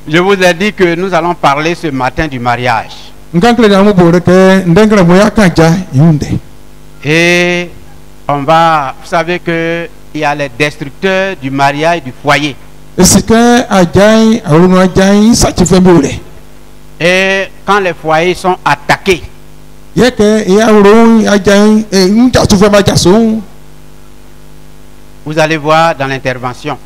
Je vous ai dit que nous allons parler ce matin du mariage. Et on va, vous savez que il y a les destructeurs du mariage du foyer. Et quand les foyers sont attaqués, vous allez voir dans l'intervention.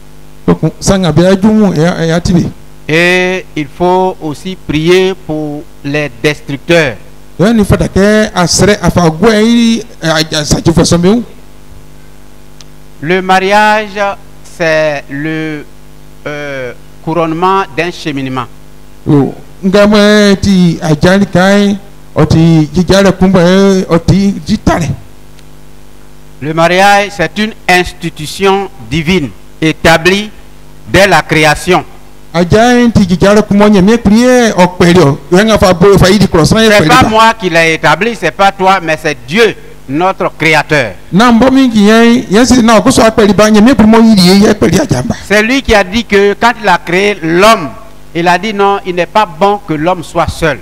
Et il faut aussi prier pour les destructeurs. Le mariage, c'est le couronnement d'un cheminement. Le mariage, c'est une institution divine établie dès la création. C'est pas moi qui l'ai établi, c'est pas toi, mais c'est Dieu, notre créateur. C'est lui qui a dit que quand il a créé l'homme, il a dit non, il n'est pas bon que l'homme soit seul.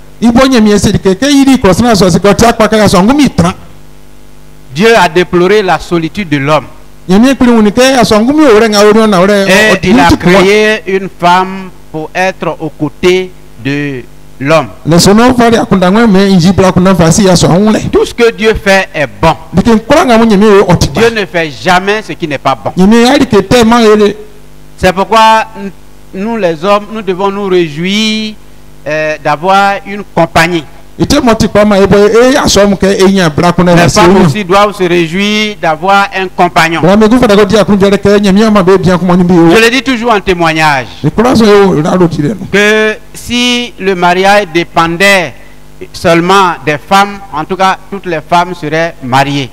Dieu a déploré la solitude de l'homme. Et il a créé une femme pour être aux côtés de l'homme. Tout ce que Dieu fait est bon. Dieu ne fait jamais ce qui n'est pas bon. C'est pourquoi nous les hommes, nous devons nous réjouir d'avoir une compagnie. Les femmes aussi doivent se réjouir d'avoir un compagnon. Je le dis toujours en témoignage que si le mariage dépendait seulement des femmes, en tout cas toutes les femmes seraient mariées.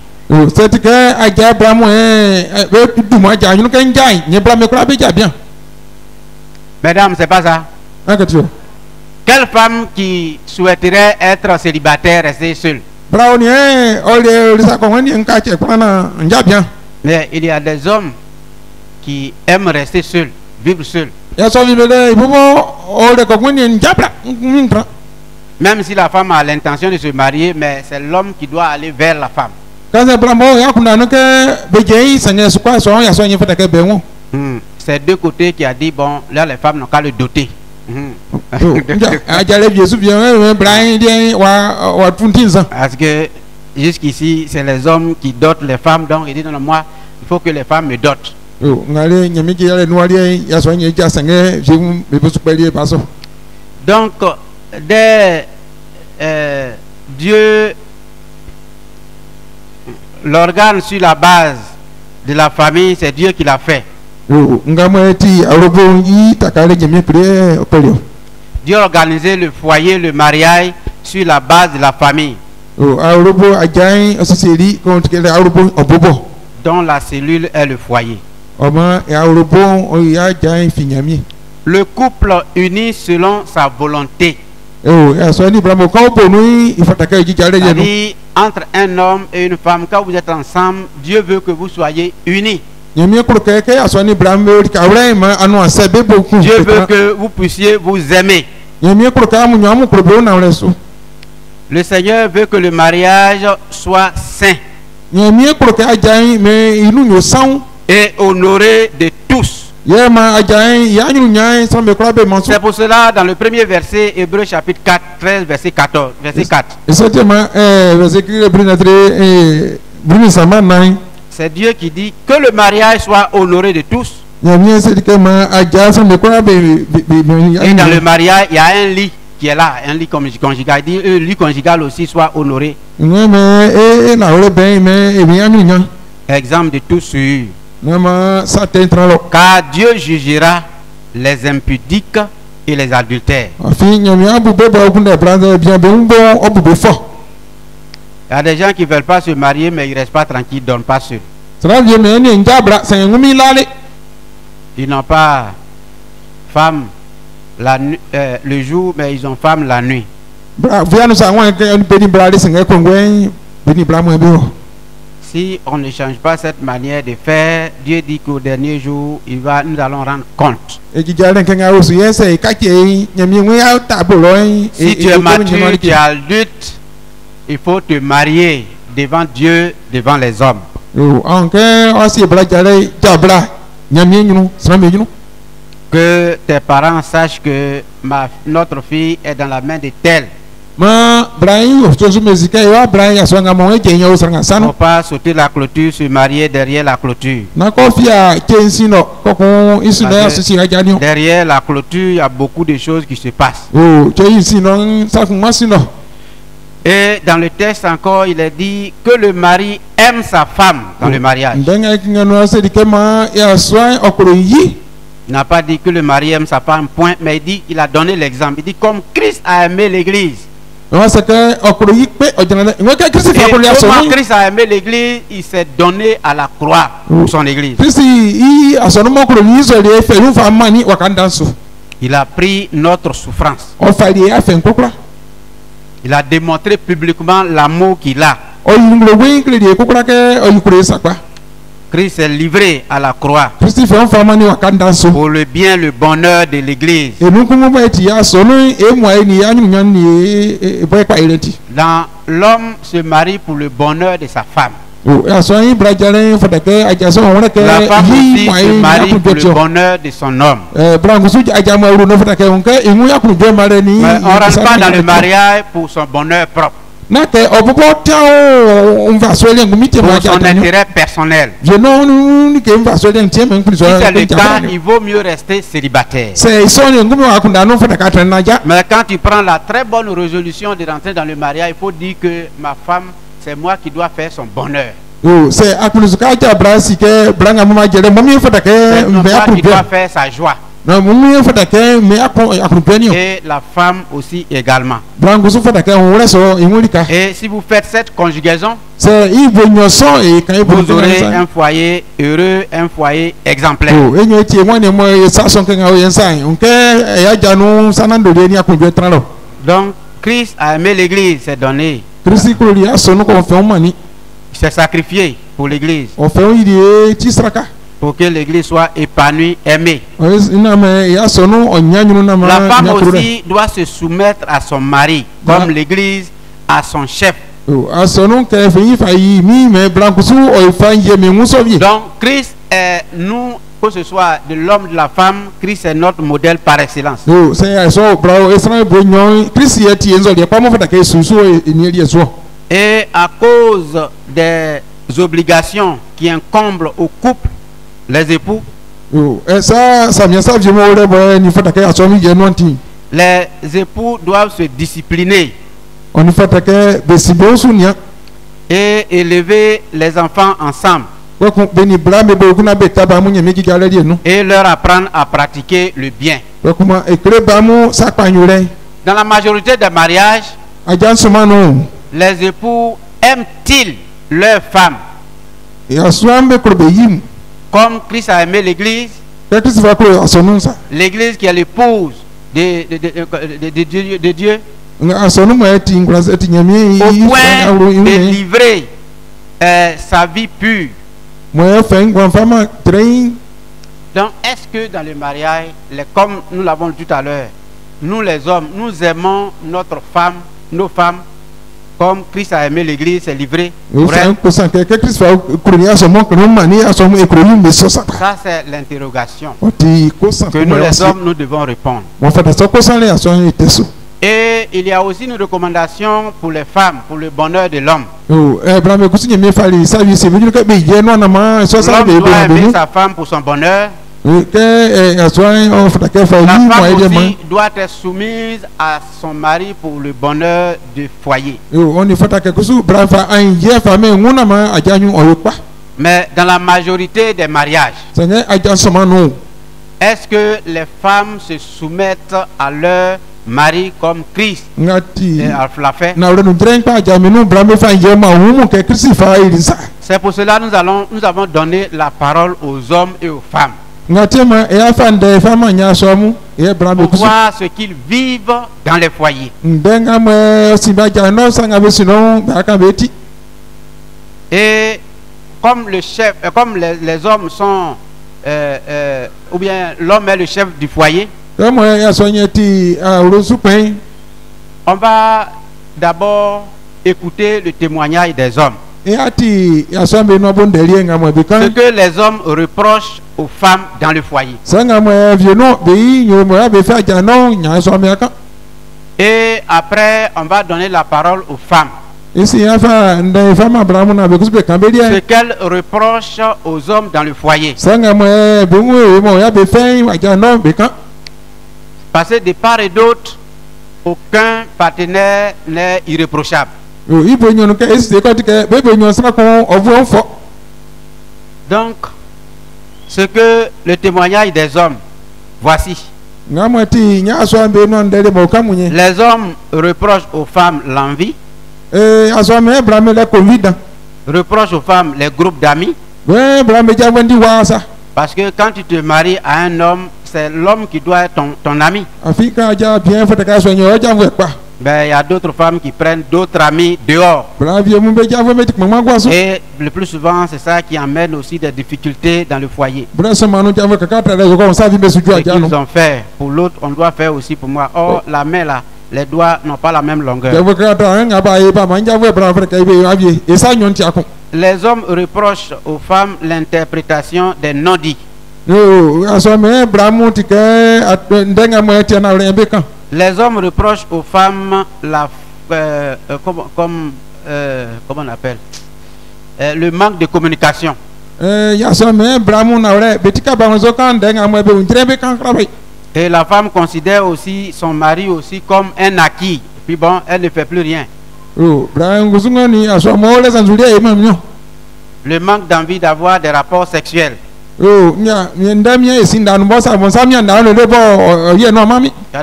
Mesdames, c'est pas ça. Quelle femme qui souhaiterait être célibataire, rester seule? Mais il y a des hommes qui aiment rester seuls, vivre seuls. Même si la femme a l'intention de se marier, mais c'est l'homme qui doit aller vers la femme. C'est deux côtés qui a dit, bon, là les femmes n'ont qu'à le doter. Parce que jusqu'ici c'est les hommes qui dotent les femmes, donc il dit non, moi il faut que les femmes me dotent. Donc dès Dieu, l'organe sur la base de la famille, c'est Dieu qui l'a fait. Dieu a organisé le foyer, le mariage sur la base de la famille, dont la cellule est le foyer. Le couple uni selon sa volonté. C'est-à-dire, entre un homme et une femme, quand vous êtes ensemble, Dieu veut que vous soyez unis. Dieu veut que vous puissiez vous aimer. Le Seigneur veut que le mariage soit saint et honoré de tous. C'est pour cela, dans le premier verset, Hébreux chapitre 4, 13, verset 14, verset 4. C'est Dieu qui dit que le mariage soit honoré de tous. Et dans le mariage, il y a un lit qui est là, un lit conjugal. Il dit le lit conjugal aussi soit honoré. Exemple de tout sûr. Car Dieu jugera les impudiques et les adultères. Il y a des gens qui ne veulent pas se marier, mais ils ne restent pas tranquilles, ils ne dorment pas seuls. Ils n'ont pas femme le jour, mais ils ont femme la nuit. si on ne change pas cette manière de faire, Dieu dit qu'au dernier jour, nous allons rendre compte. Si tu es mature, tu es adulte, il faut te marier devant Dieu, devant les hommes. Que tes parents sachent que notre fille est dans la main de tel. Il ne faut pas sauter la clôture, se marier derrière la clôture. Derrière la clôture, il y a beaucoup de choses qui se passent. Et dans le texte encore, il est dit que le mari aime sa femme dans le mariage. Il n'a pas dit que le mari aime sa femme, point, mais il a donné l'exemple. Il dit comme Christ a aimé l'église. Et comment Christ a aimé l'église, il s'est donné à la croix pour son église. Il a pris notre souffrance. Il a démontré publiquement l'amour qu'il a. Christ est livré à la croix pour le bien, le bonheur de l'église. Dans l'homme se marie pour le bonheur de sa femme. La femme aussi se marie pour le bonheur de son homme. Mais on ne rentre pas dans le mariage pour son bonheur propre, pour son intérêt personnel. Si c'est le cas, il vaut mieux rester célibataire. Mais quand tu prends la très bonne résolution de rentrer dans le mariage, il faut dire que ma femme, c'est moi qui dois faire son bonheur. C'est moi qui dois faire sa joie. Et la femme aussi également. Et si vous faites cette conjugaison, vous aurez un foyer heureux, un foyer exemplaire. Donc Christ a aimé l'église, s'est donné. Il s'est sacrifié pour l'église, pour que l'église soit épanouie, aimée. La femme aussi doit se soumettre à son mari, comme l'église à son chef. Donc Christ est, nous, que ce soit de l'homme, de la femme, Christ est notre modèle par excellence. Et à cause des obligations qui incombent au couple, les époux, les époux doivent se discipliner et élever les enfants ensemble et leur apprendre à pratiquer le bien. Dans la majorité des mariages, les époux aiment-ils leur femme comme Christ a aimé l'église? L'église qui est l'épouse de Dieu, au point de livrer sa vie pure. Donc est-ce que dans le mariage, comme nous l'avons dit tout à l'heure, nous les hommes, nous aimons notre femme, nos femmes, comme Christ a aimé l'église, s'est livré pour elle? Ça c'est l'interrogation que nous les hommes nous devons répondre. Et il y a aussi une recommandation pour les femmes, pour le bonheur de l'homme. L'homme doit aimer sa femme pour son bonheur. La femme aussi doit être soumise à son mari pour le bonheur du foyer. Mais dans la majorité des mariages, est-ce que les femmes se soumettent à leur mari comme Christ l'a fait? C'est pour cela que nous avons donné la parole aux hommes et aux femmes, pour voir ce qu'ils vivent dans les foyers. Et comme le chef, comme les hommes sont, ou bien l'homme est le chef du foyer, on va d'abord écouter le témoignage des hommes. Ce que les hommes reprochent aux femmes dans le foyer. Et après, on va donner la parole aux femmes. Ce qu'elles reprochent aux hommes dans le foyer. Parce que de part et d'autre, aucun partenaire n'est irréprochable. Donc, ce que le témoignage des hommes, voici. Les hommes reprochent aux femmes l'envie, reprochent aux femmes les groupes d'amis. Parce que quand tu te maries à un homme, c'est l'homme qui doit être ton ami. Ben, il y a d'autres femmes qui prennent d'autres amis dehors. Et le plus souvent, c'est ça qui amène aussi des difficultés dans le foyer. Ce qu'ils ont fait pour l'autre, on doit faire aussi pour moi. Or, la main là, les doigts n'ont pas la même longueur. Les hommes reprochent aux femmes l'interprétation des non-dits. Les hommes reprochent aux femmes comment on appelle le manque de communication. Et la femme considère aussi son mari aussi comme un acquis. Puis bon, elle ne fait plus rien. Le manque d'envie d'avoir des rapports sexuels. Il y a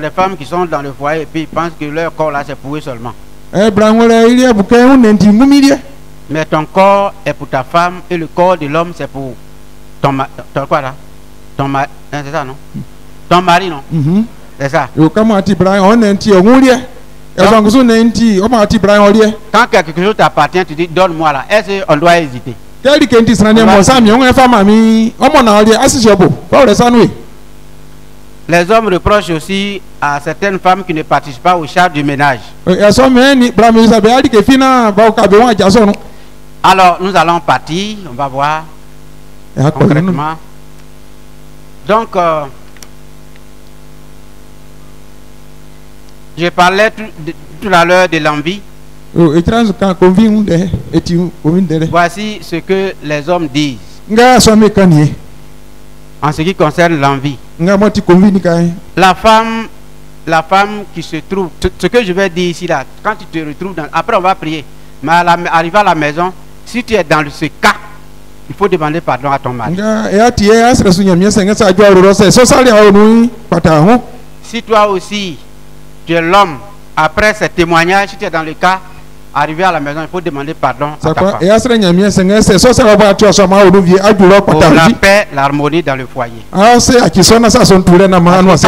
des femmes qui sont dans le foyer et puis ils pensent que leur corps là c'est pour eux seulement. Mais ton corps est pour ta femme et le corps de l'homme c'est pour ton mari. C'est ça, non? Ton mari, non? C'est ça. Quand quelque chose t'appartient, tu dis donne-moi là. Est-ce qu'on doit hésiter? Les hommes reprochent aussi à certaines femmes qui ne participent pas aux charges du ménage. Alors nous allons partir, on va voir concrètement. Donc je parlais tout à l'heure de l'envie. Voici ce que les hommes disent en ce qui concerne l'envie. La femme qui se trouve, ce que je vais dire ici là, quand tu te retrouves dans, après on va prier, mais arrivé à la maison, si tu es dans ce cas, il faut demander pardon à ton mari. Si toi aussi tu es l'homme, après ce témoignage, si tu es dans le cas, arrivé à la maison, il faut demander pardon à ta femme. Pour la paix, l'harmonie dans le foyer. Quand ça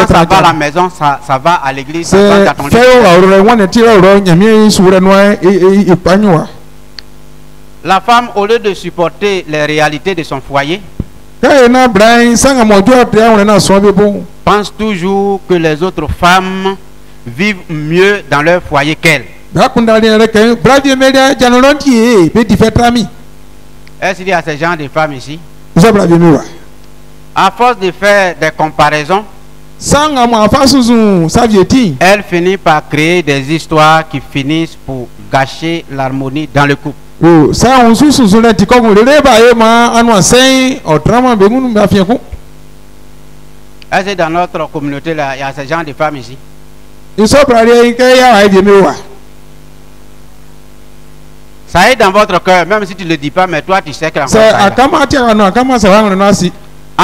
va à la maison, ça va à l'église, ça va dans ton lit. La femme, au lieu de supporter les réalités de son foyer, pense toujours que les autres femmes vivent mieux dans leur foyer qu'elle. Est-ce qu'il y a ces gens de femmes ici? À force de faire des comparaisons, elle finit par créer des histoires qui finissent pour gâcher l'harmonie dans le couple. Est-ce que dans notre communauté là, il y a ces gens de femmes ici? Ça est dans votre cœur, même si tu ne le dis pas, mais toi tu sais que en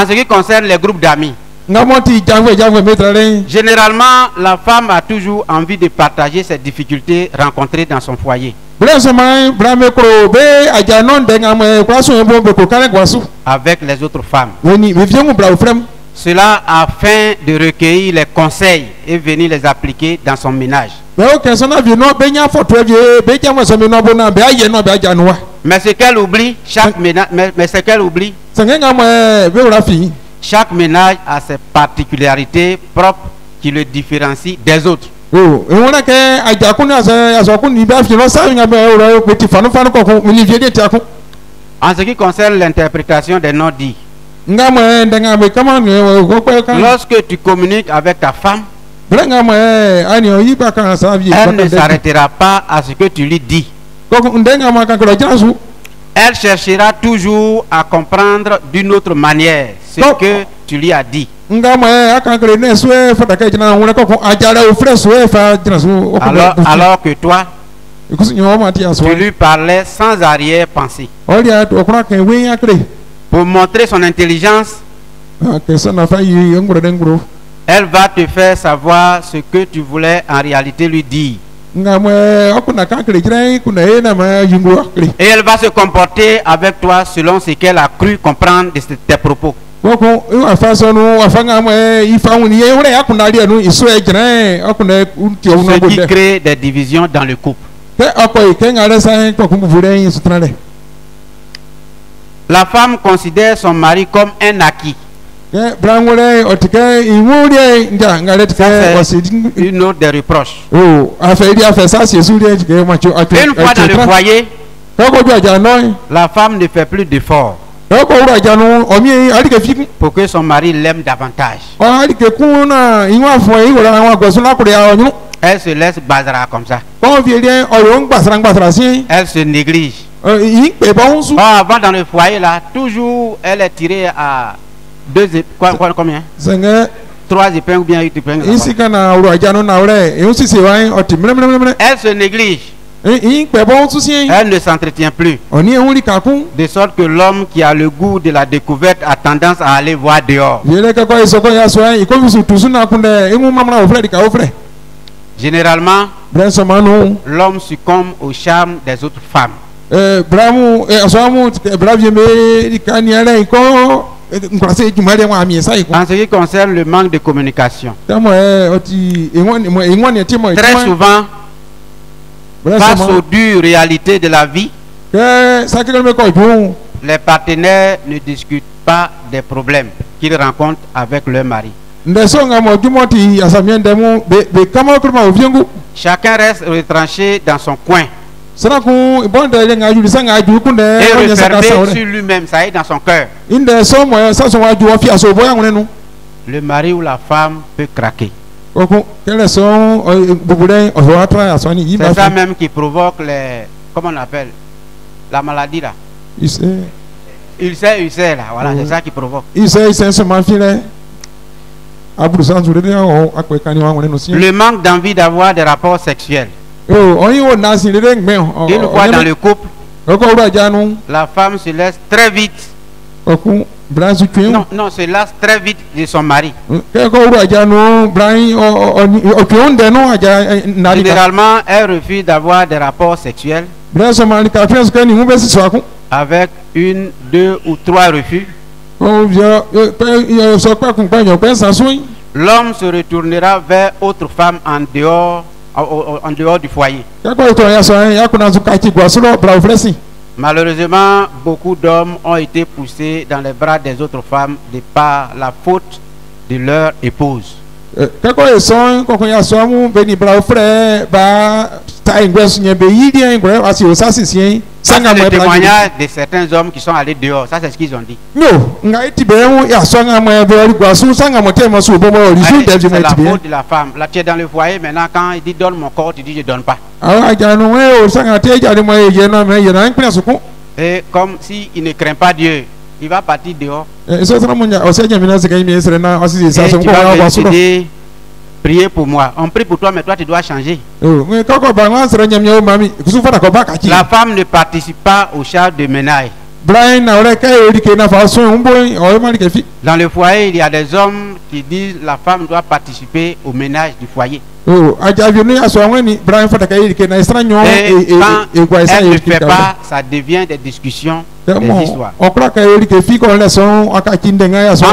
ce qui concerne les groupes d'amis, généralement la femme a toujours envie de partager ses difficultés rencontrées dans son foyer avec les autres femmes. Cela afin de recueillir les conseils et venir les appliquer dans son ménage. Mais ce qu'elle oublie, chaque ménage, mais ce qu'elle oublie, chaque ménage a ses particularités propres qui le différencient des autres. En ce qui concerne l'interprétation des non-dits, lorsque tu communiques avec ta femme, elle ne s'arrêtera pas à ce que tu lui dis. Elle cherchera toujours à comprendre d'une autre manière ce que tu lui as dit. Alors que toi, tu lui parlais sans arrière-pensée. Pour montrer son intelligence, elle va te faire savoir ce que tu voulais en réalité lui dire. Et elle va se comporter avec toi selon ce qu'elle a cru comprendre de tes propos. Ce qui crée des divisions dans le couple. La femme considère son mari comme un acquis. C'est une autre des reproches. Une fois dans le foyer, la femme ne fait plus d'efforts pour que son mari l'aime davantage. Elle se laisse bazara comme ça. Elle se néglige. Avant dans le foyer là, toujours elle est tirée à combien? 3 épingles ou bien 8 épingles. Elle se néglige. Elle ne s'entretient plus. De sorte que l'homme qui a le goût de la découverte a tendance à aller voir dehors. Généralement, l'homme succombe au charme des autres femmes. En ce qui concerne le manque de communication, très souvent, face aux dures réalités de la vie, les partenaires ne discutent pas des problèmes qu'ils rencontrent avec leur mari. Chacun reste retranché dans son coin et refermé sur lui-même, ça est dans son cœur. Le mari ou la femme peut craquer. C'est ça même qui provoque les, comment on appelle, la maladie là. Ulcère là, voilà, c'est ça qui provoque. Le manque d'envie d'avoir des rapports sexuels. Une fois dans le couple, la femme se laisse très vite. Non, se lasse très vite de son mari. Généralement, elle refuse d'avoir des rapports sexuels avec 1, 2 ou 3 refus. L'homme se retournera vers autre femme en dehors du foyer. Malheureusement, beaucoup d'hommes ont été poussés dans les bras des autres femmes de par la faute de leur épouse. Ça, c'est le témoignage de certains hommes qui sont allés dehors. Ça, c'est ce qu'ils ont dit. C'est la faute de la femme. Là, tu es dans le foyer. Maintenant, quand il dit donne mon corps, tu dis je donne pas. Et comme s'il ne craint pas Dieu, il va partir dehors. Et tu vas décider, priez pour moi. On prie pour toi, mais toi tu dois changer. La femme ne participe pas aux charges de ménage. Dans le foyer, il y a des hommes qui disent la femme doit participer au ménage du foyer. Et quand elle ne fait pas, ça devient des discussions histoires. En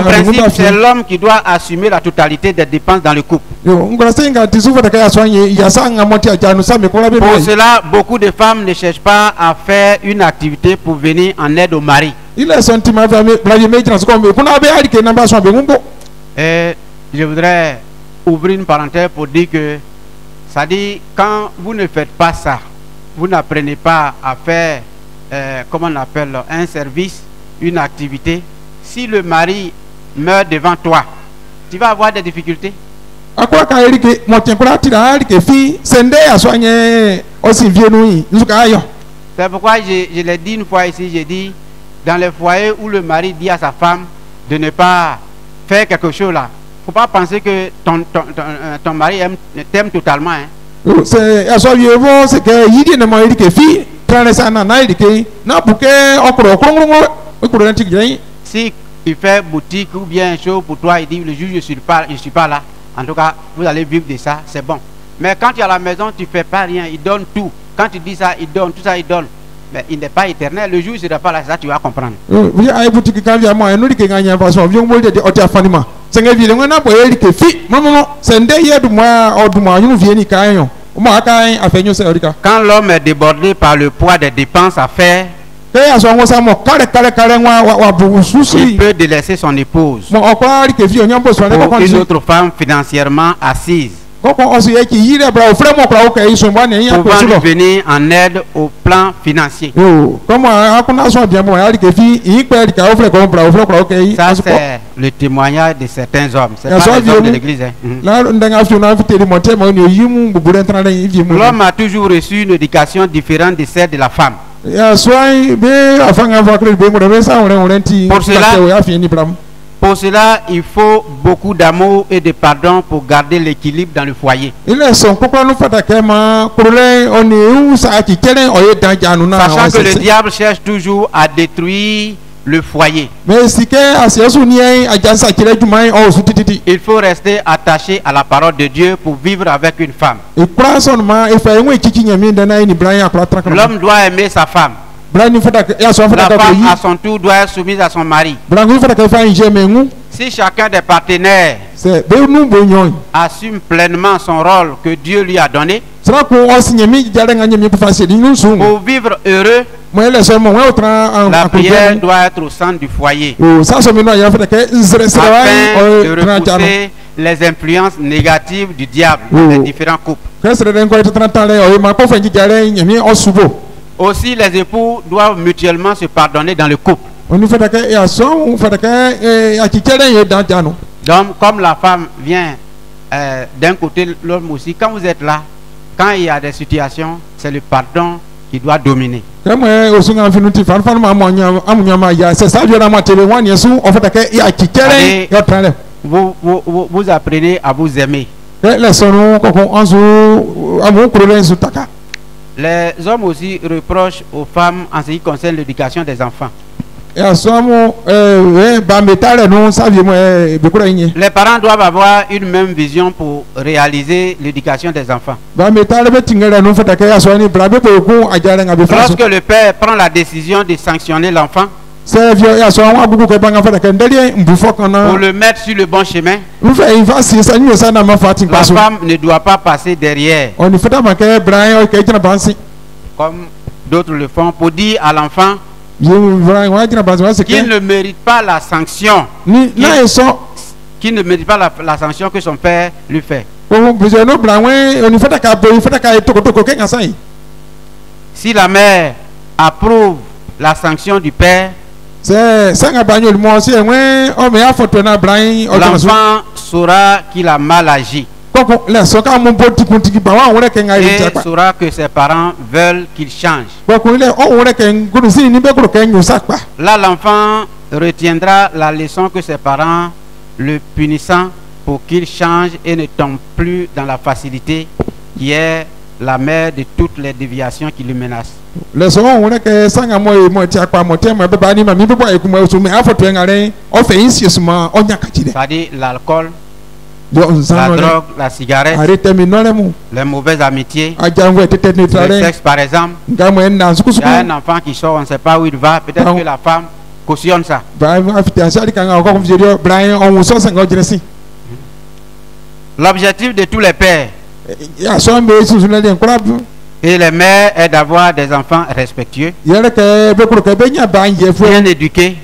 principe, c'est l'homme qui doit assumer la totalité des dépenses dans le couple. Pour cela, beaucoup de femmes ne cherchent pas à faire une activité pour venir en aide au mari. Et je voudrais ouvrir une parenthèse pour dire que, ça dit, quand vous ne faites pas ça, vous n'apprenez pas à faire, comment on appelle, un service, une activité. Si le mari meurt devant toi, tu vas avoir des difficultés. C'est pourquoi je l'ai dit une fois ici, j'ai dit, dans les foyers où le mari dit à sa femme de ne pas faire quelque chose là, il ne faut pas penser que ton mari t'aime totalement. Hein. Si il fait boutique ou bien chaud pour toi, il dit le jour je suis pas là. En tout cas, vous allez vivre de ça, c'est bon. Mais quand tu es à la maison, tu ne fais pas rien, il donne tout. Quand tu dis ça, il donne, tout ça, il donne. Mais il n'est pas éternel. Le jour où il ne sera pas là, ça tu vas comprendre. Quand l'homme est débordé par le poids des dépenses à faire, il peut délaisser son épouse pour une autre femme financièrement assise, pouvant lui venir en aide au plan financier. Ça, c'est le témoignage de certains hommes. C'est pas les hommes de l'église. L'homme a toujours reçu une éducation différente de celle de la femme. Pour cela, il faut beaucoup d'amour et de pardon pour garder l'équilibre dans le foyer. Sachant que le diable cherche toujours à détruire le foyer. Il faut rester attaché à la parole de Dieu pour vivre avec une femme. L'homme doit aimer sa femme. La femme à son tour doit être soumise à son mari. Si chacun des partenaires assume pleinement son rôle que Dieu lui a donné pour vivre heureux, la prière doit être au centre du foyer afin de repousser les influences négatives du diable dans les différents couples. Aussi, les époux doivent mutuellement se pardonner dans le couple. Donc, comme la femme vient d'un côté, l'homme aussi, quand vous êtes là, quand il y a des situations, c'est le pardon qui doit dominer. Vous apprenez à vous aimer. Les hommes aussi reprochent aux femmes en ce qui concerne l'éducation des enfants. Les parents doivent avoir une même vision pour réaliser l'éducation des enfants. Lorsque le père prend la décision de sanctionner l'enfant pour le mettre sur le bon chemin, la femme ne doit pas passer derrière comme d'autres le font pour dire à l'enfant qu'il ne mérite pas la sanction, qu'il ne mérite pas la sanction que son père lui fait. Si la mère approuve la sanction du père, l'enfant saura qu'il a mal agi et saura que ses parents veulent qu'il change. Là, l'enfant retiendra la leçon que ses parents le punissant pour qu'il change et ne tombe plus dans la facilité qui est la mère de toutes les déviations qui lui menacent. C'est-à-dire l'alcool, la drogue, la cigarette, les mauvaises amitiés, le sexe par exemple. Il y a un enfant qui sort, on ne sait pas où il va, peut-être que la femme cautionne ça. L'objectif de tous les pères et les mères est d'avoir des enfants respectueux, bien éduqués,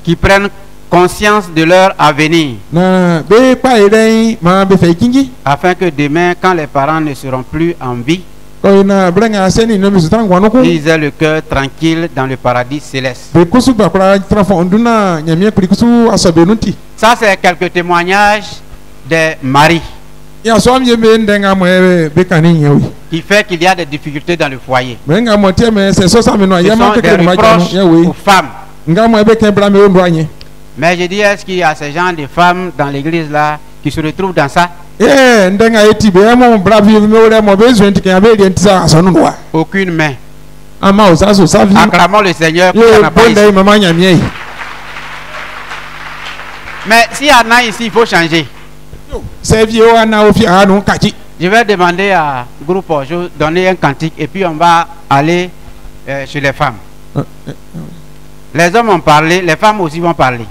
qui prennent conscience de leur avenir, afin que demain, quand les parents ne seront plus en vie, ils aient le cœur tranquille dans le paradis céleste. Ça, c'est quelques témoignages des maris qui fait qu'il y a des difficultés dans le foyer. Ce sont des reproches aux femmes. Mais je dis, est-ce qu'il y a ces gens de femmes dans l'église là qui se retrouvent dans ça? Aucune main. Acclamons le Seigneur pour qu'il n'y en a pas ici. Mais s'il y en a ici, il faut changer. Je vais demander à groupe de donner un cantique et puis on va aller chez les femmes. Les hommes ont parlé, les femmes aussi vont parler.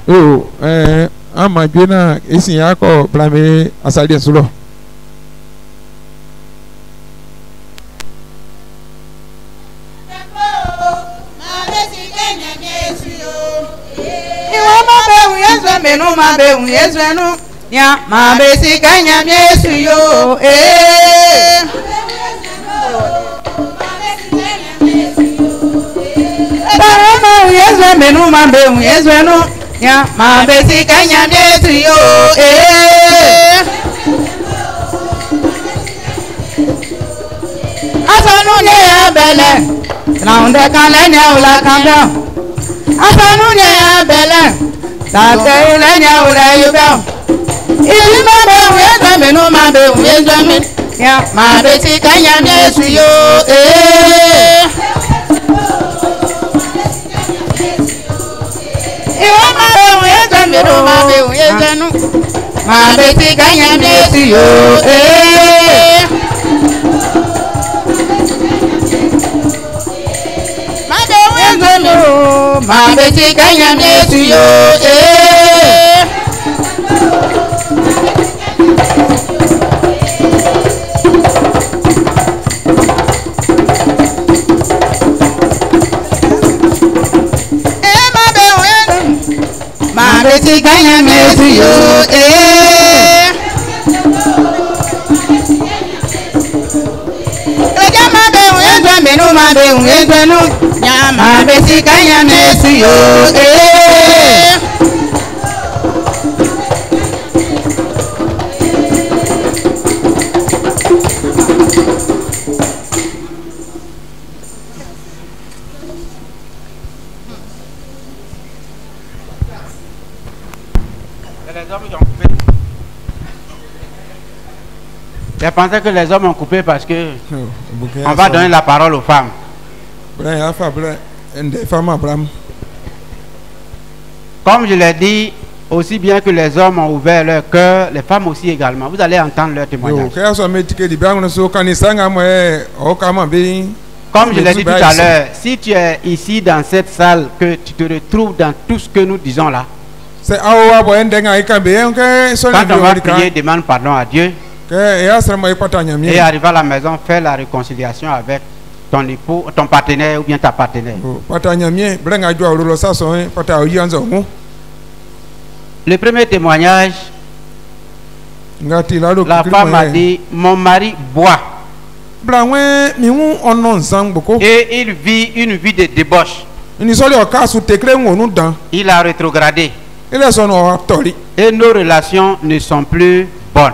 Je pensais que les hommes ont coupé parce que on va donner la parole aux femmes. Comme je l'ai dit, aussi bien que les hommes ont ouvert leur cœur, les femmes aussi également. Vous allez entendre leur témoignage. Comme je l'ai dit tout à l'heure, si tu es ici dans cette salle, que tu te retrouves dans tout ce que nous disons là, quand on va prier, demande pardon à Dieu. Et arrive à la maison, fais la réconciliation avec ton époux, ton partenaire ou bien ta partenaire. Le premier témoignage, la femme a dit, mon mari boit. Et il vit une vie de débauche. Il a rétrogradé. Et nos relations ne sont plus bonnes.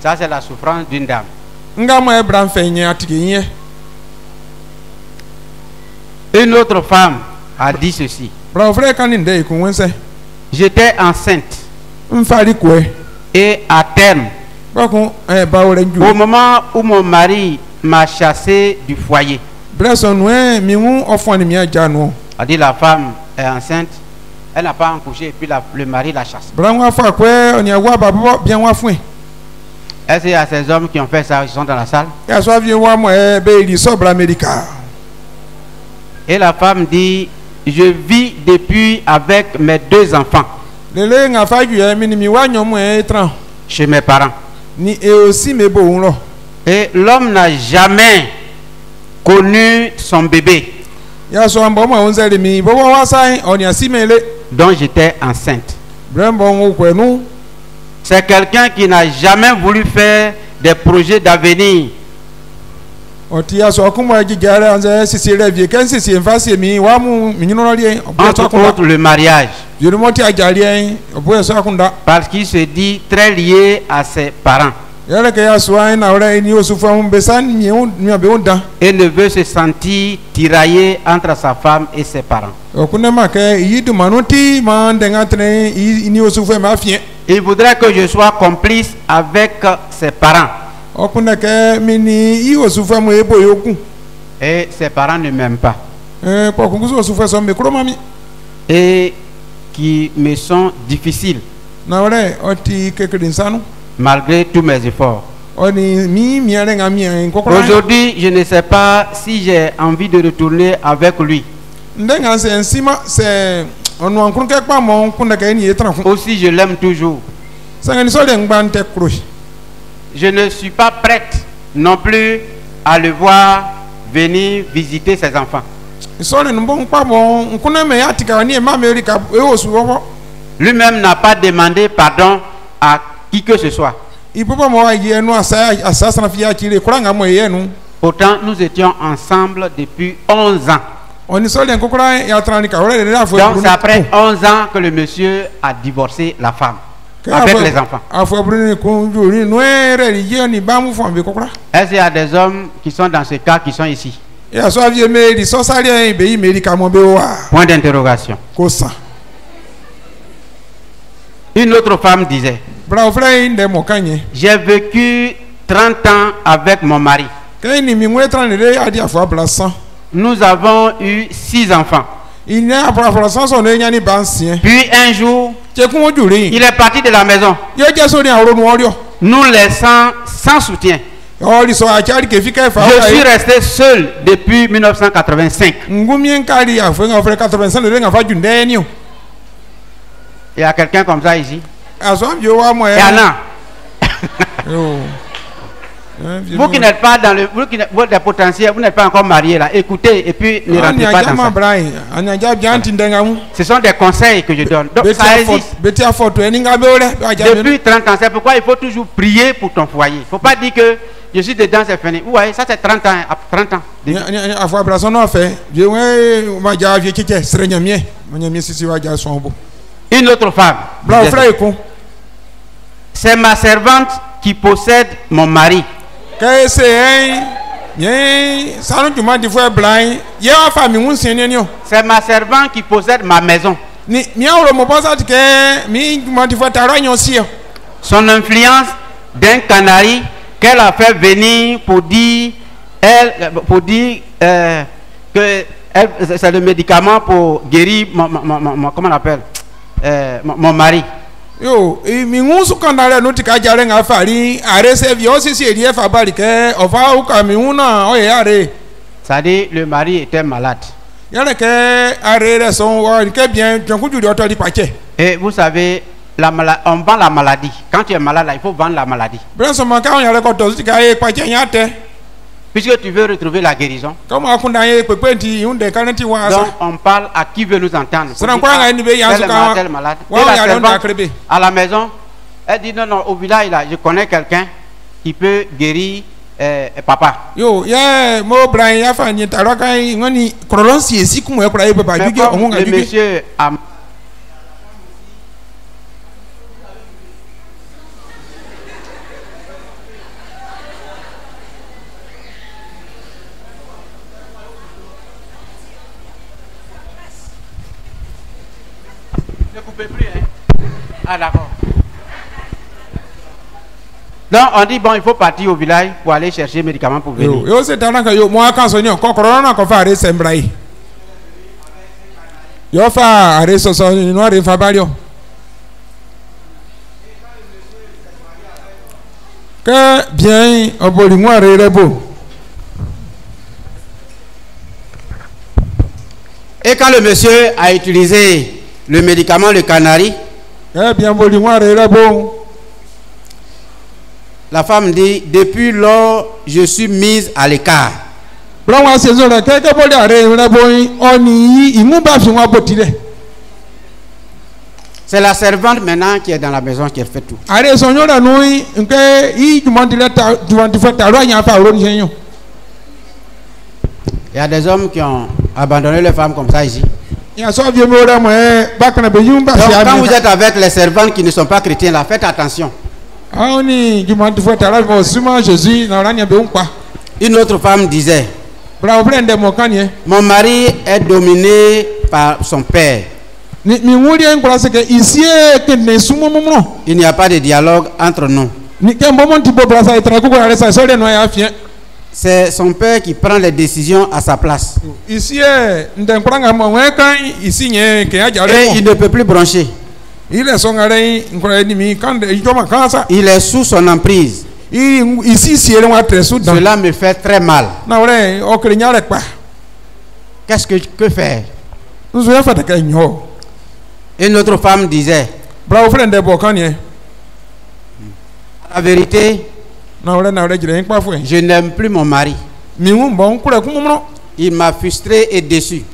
Ça, c'est la souffrance d'une dame. Une autre femme a dit ceci. J'étais enceinte. Et à terme, au moment où mon mari m'a chassé du foyer, a dit la femme est enceinte Elle n'a pas accouché et puis le mari la chasse. Est-ce qu'il y a ces hommes qui ont fait ça, ils sont dans la salle? Et la femme dit, je vis depuis avec mes 2 enfants chez mes parents. Et l'homme n'a jamais connu son bébé dont j'étais enceinte. C'est quelqu'un qui n'a jamais voulu faire des projets d'avenir. Entre autres, le mariage. Parce qu'il se dit très lié à ses parents. Et ne veut se sentir tiraillé entre sa femme et ses parents. Il voudrait que je sois complice avec ses parents. Et ses parents ne m'aiment pas. Et qui me sont difficiles. Malgré tous mes efforts. Aujourd'hui, je ne sais pas si j'ai envie de retourner avec lui. Aussi, je l'aime toujours. Je ne suis pas prête non plus à le voir venir visiter ses enfants. Lui-même n'a pas demandé pardon à qui que ce soit. Pourtant, nous étions ensemble depuis 11 ans. Donc c'est après 11 ans que le monsieur a divorcé la femme avec les enfants. Est-ce qu'il y a des hommes qui sont dans ce cas qui sont ici? Point d'interrogation. Une autre femme disait, j'ai vécu 30 ans avec mon mari. Nous avons eu 6 enfants. Puis un jour, il est parti de la maison, nous laissant sans soutien. Je suis resté seul depuis 1985. Il y a quelqu'un comme ça ici? Il y en a. Vous qui n'êtes pas dans le, vous qui votre potentiel, vous n'êtes pas encore marié là, écoutez et puis ne rentrez pas dans ça. Ce sont des conseils que je donne. Donc ça existe. Depuis 30 ans, c'est pourquoi il faut toujours prier pour ton foyer. Il ne faut pas dire que je suis dedans, c'est fini. Vous voyez, ça c'est 30 ans. 30 ans. Une autre femme. C'est ma servante qui possède mon mari. C'est ma servante qui possède ma maison. Son influence d'un canari qu'elle a fait venir pour dire, que c'est le médicament pour guérir comment on appelle mon mari. Ça dit le mari était malade. Et vous savez, on vend la maladie. Quand tu es malade, là, il faut vendre la maladie. Puisque tu veux retrouver la guérison. Donc on parle à qui veut nous entendre. Tel malade. Et la servante à la maison, elle dit non, au village là, je connais quelqu'un qui peut guérir papa. Mais comme le monsieur a plus, hein? Ah d'accord. Donc on dit bon, il faut partir au village pour aller chercher des médicaments pour venir. Yo fa are soso ni no are fa bario. Que bien oboli mo are rebo. Et quand le monsieur a utilisé le médicament le canari, que bien oboli mo are rebo. La femme dit, depuis lors, je suis mise à l'écart. C'est la servante maintenant qui est dans la maison qui fait tout. Il y a des hommes qui ont abandonné les femmes comme ça ici. Donc, quand vous êtes avec les servantes qui ne sont pas chrétiens, là, faites attention. Une autre femme disait, mon mari est dominé par son père. Il n'y a pas de dialogue entre nous. C'est son père qui prend les décisions à sa place. Et il ne peut plus broncher. Il est sous son emprise. Cela me fait très mal. Qu'est-ce que faire? Une autre femme disait, la vérité, je n'aime plus mon mari. Il m'a frustré et déçu.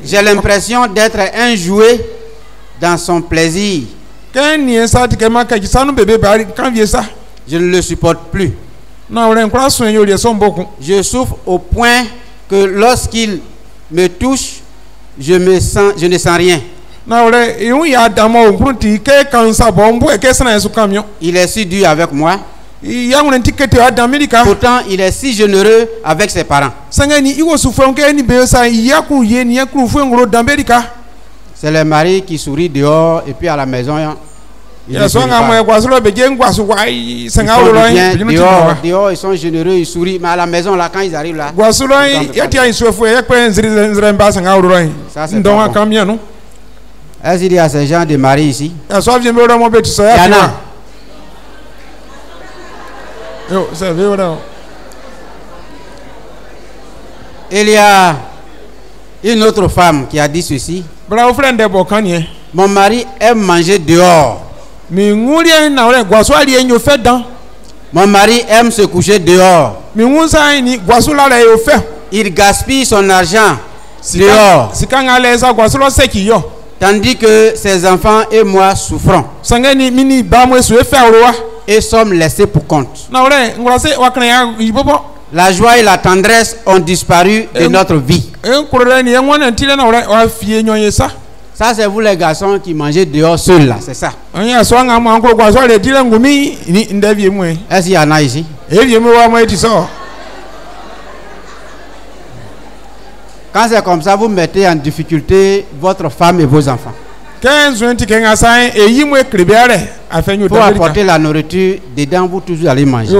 J'ai l'impression d'être un jouet dans son plaisir. Je ne le supporte plus. Je souffre au point que lorsqu'il me touche, je ne sens rien. Il est si dur avec moi. Pourtant, il est si généreux avec ses parents. C'est le mari qui sourit dehors et puis à la maison. Dehors, ils sont généreux, ils sourient, mais à la maison, là, quand ils arrivent là, ça c'est pas bon. Est-ce qu'il y a ces gens de mari ici? Il y en a. Il y a une autre femme qui a dit ceci. Mon mari aime manger dehors. Mon mari aime se coucher dehors. Il gaspille son argent dehors. Tandis que ses enfants et moi souffrons et sommes laissés pour compte. La joie et la tendresse ont disparu de notre vie. Ça, c'est vous les garçons qui mangez dehors seuls là, c'est ça. Est-ce qu'il y en a ici? Quand c'est comme ça, vous mettez en difficulté votre femme et vos enfants. Pour apporter la nourriture, dedans vous toujours allez manger.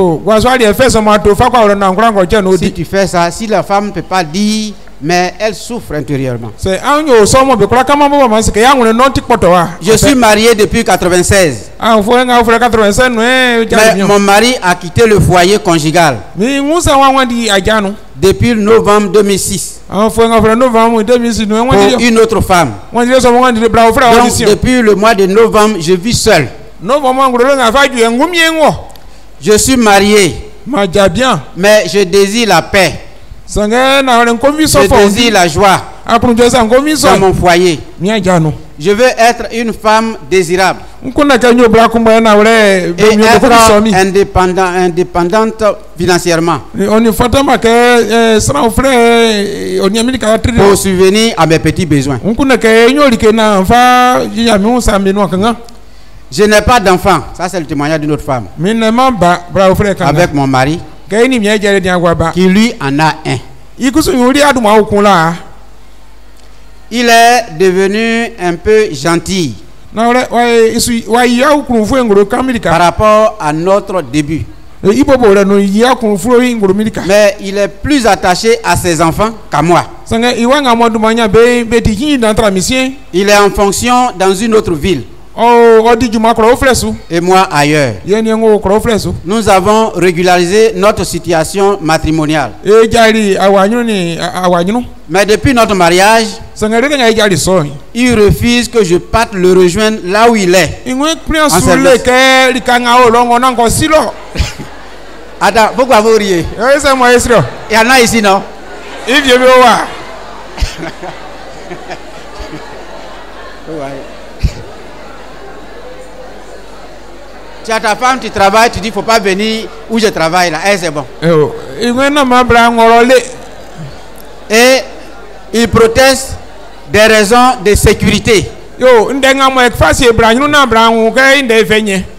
Si tu fais ça, si la femme ne peut pas dire, mais elle souffre intérieurement. Je suis marié depuis 1996. Mais mon mari a quitté le foyer conjugal depuis novembre 2006 pour une autre femme. Donc, depuis le mois de novembre, je vis seul. Je suis marié, mais je désire la paix. Je désire la joie dans mon foyer. Je veux être une femme désirable et être indépendante financièrement pour subvenir à mes petits besoins. Je n'ai pas d'enfant. Ça, c'est le témoignage d'une autre femme avec mon mari qui lui en a un. Il est devenu un peu gentil par rapport à notre début. Mais il est plus attaché à ses enfants qu'à moi. Il est en fonction dans une autre ville. Et moi ailleurs. Nous avons régularisé notre situation matrimoniale. Mais depuis notre mariage, il refuse que je parte le rejoindre là où il est. Attends, pourquoi vous riez? Il y en a ici, non? Tu as ta femme, tu travailles, tu dis faut pas venir où je travaille là. Eh, c'est bon. Et il proteste des raisons de sécurité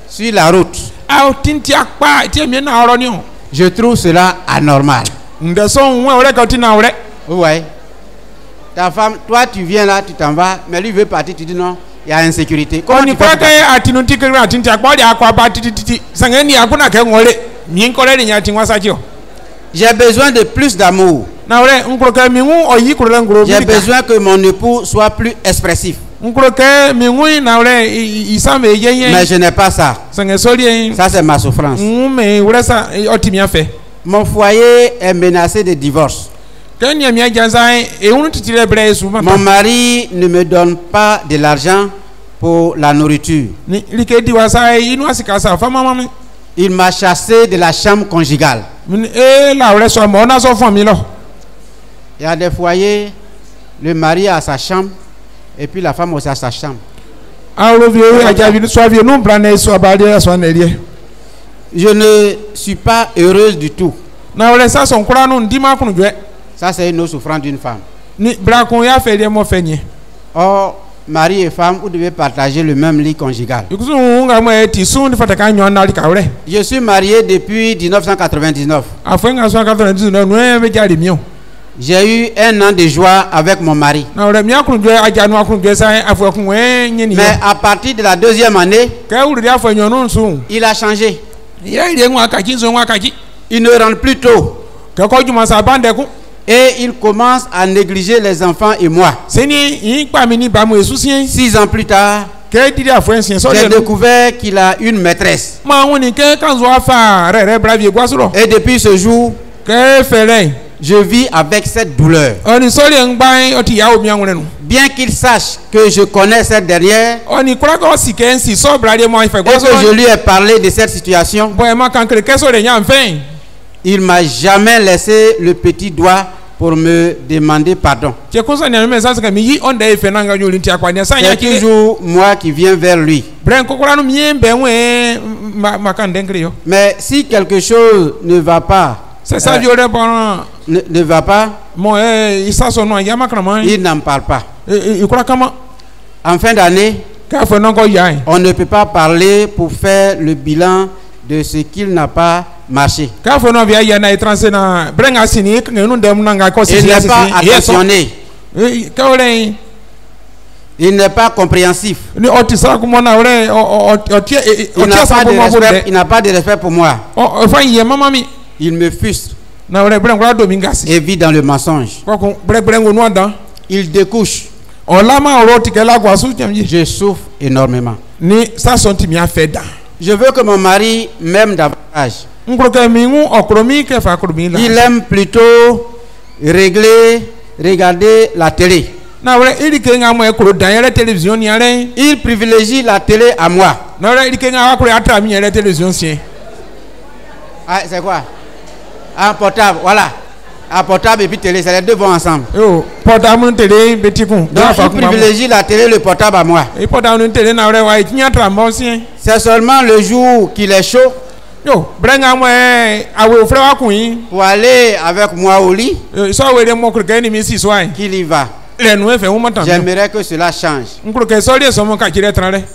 sur la route. Je trouve cela anormal. Ouais. Ta femme, toi tu viens là, tu t'en vas, mais lui veut partir, tu dis non. Il y a insécurité. J'ai besoin de plus d'amour. J'ai besoin que mon époux soit plus expressif. Mais je n'ai pas ça. Ça c'est ma souffrance. Mon foyer est menacé de divorce. Mon mari ne me donne pas de l'argent pour la nourriture. Il m'a chassé de la chambre conjugale. Il y a des foyers, le mari a sa chambre et puis la femme aussi a sa chambre. Je ne suis pas heureuse du tout. Ça, c'est une autre souffrance d'une femme. Or, mari et femme, vous devez partager le même lit conjugal. Je suis marié depuis 1999. J'ai eu 1 an de joie avec mon mari. Mais à partir de la 2e année, il a changé. Il ne rentre plus tôt. Et il commence à négliger les enfants et moi. 6 ans plus tard, j'ai découvert qu'il a une maîtresse. Et depuis ce jour, je vis avec cette douleur. Bien qu'il sache que je connais cette dernière, et que je lui ai parlé de cette situation, il ne m'a jamais laissé le petit doigt pour me demander pardon. C'est toujours moi qui viens vers lui. Mais si quelque chose ne va pas, ne va pas, il n'en parle pas. En fin d'année, on ne peut pas parler pour faire le bilan de ce qu'il n'a pas marché. Il n'est pas attentionné. Il n'est pas compréhensif. Il n'a pas de respect pour moi. Il me frustre et vit dans le mensonge. Il découche. Je souffre énormément. Je veux que mon mari m'aime davantage. Il aime plutôt regarder la télé. Il privilégie la télé à moi. Ah, c'est quoi? Un portable, voilà. Un portable et puis télé, c'est les deux vont ensemble. Donc il privilégie la télé, le portable à moi. C'est seulement le jour qu'il est chaud pour aller avec moi au lit qu'il y va. J'aimerais que cela change.